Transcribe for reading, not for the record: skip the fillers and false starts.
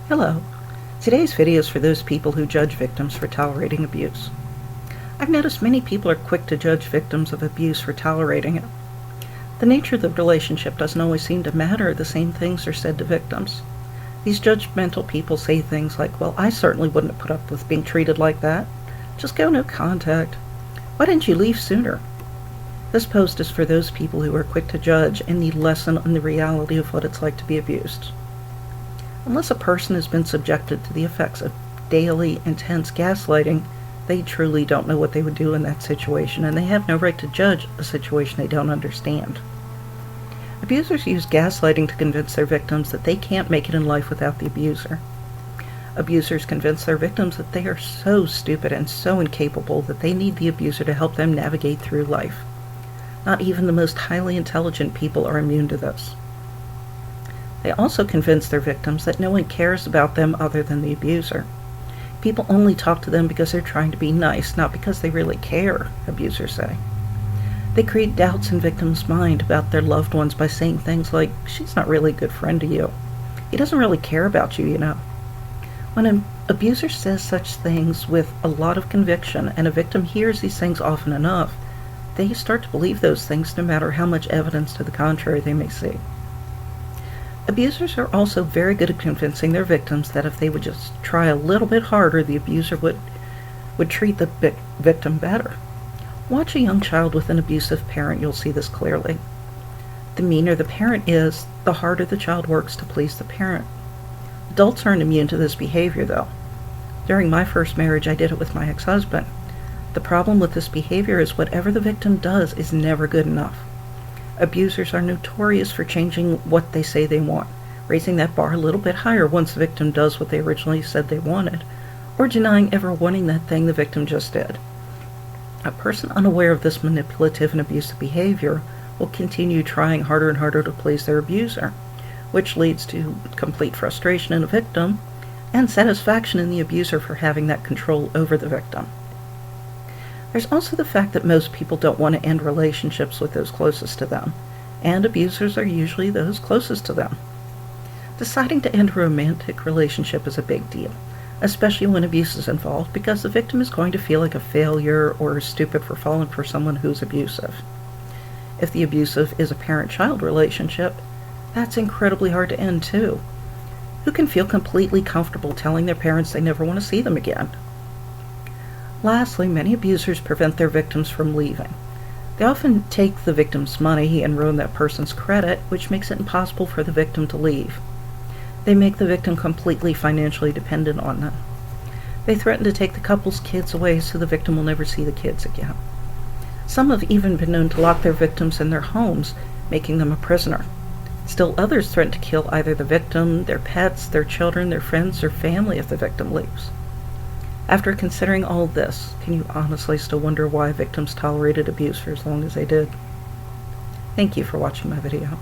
Hello. Today's video is for those people who judge victims for tolerating abuse. I've noticed many people are quick to judge victims of abuse for tolerating it. The nature of the relationship doesn't always seem to matter. The same things are said to victims. These judgmental people say things like, well, I certainly wouldn't have put up with being treated like that. Just go no contact. Why didn't you leave sooner? This post is for those people who are quick to judge and need lesson on the reality of what it's like to be abused. Unless a person has been subjected to the effects of daily, intense gaslighting, they truly don't know what they would do in that situation, and they have no right to judge a situation they don't understand. Abusers use gaslighting to convince their victims that they can't make it in life without the abuser. Abusers convince their victims that they are so stupid and so incapable that they need the abuser to help them navigate through life. Not even the most highly intelligent people are immune to this. They also convince their victims that no one cares about them other than the abuser. People only talk to them because they're trying to be nice, not because they really care, abusers say. They create doubts in victims' mind about their loved ones by saying things like, she's not really a good friend to you. He doesn't really care about you, you know. When an abuser says such things with a lot of conviction and a victim hears these things often enough, they start to believe those things no matter how much evidence to the contrary they may see. Abusers are also very good at convincing their victims that if they would just try a little bit harder, the abuser would treat the victim better. Watch a young child with an abusive parent, you'll see this clearly. The meaner the parent is, the harder the child works to please the parent. Adults aren't immune to this behavior, though. During my first marriage, I did it with my ex-husband. The problem with this behavior is whatever the victim does is never good enough. Abusers are notorious for changing what they say they want, raising that bar a little bit higher once the victim does what they originally said they wanted, or denying ever wanting that thing the victim just did. A person unaware of this manipulative and abusive behavior will continue trying harder and harder to please their abuser, which leads to complete frustration in the victim and satisfaction in the abuser for having that control over the victim. There's also the fact that most people don't want to end relationships with those closest to them, and abusers are usually those closest to them. Deciding to end a romantic relationship is a big deal, especially when abuse is involved, because the victim is going to feel like a failure or stupid for falling for someone who's abusive. If the abusive is a parent-child relationship, that's incredibly hard to end too. Who can feel completely comfortable telling their parents they never want to see them again? Lastly, many abusers prevent their victims from leaving. They often take the victim's money and ruin that person's credit, which makes it impossible for the victim to leave. They make the victim completely financially dependent on them. They threaten to take the couple's kids away so the victim will never see the kids again. Some have even been known to lock their victims in their homes, making them a prisoner. Still others threaten to kill either the victim, their pets, their children, their friends, or family if the victim leaves. After considering all this, can you honestly still wonder why victims tolerated abuse for as long as they did? Thank you for watching my video.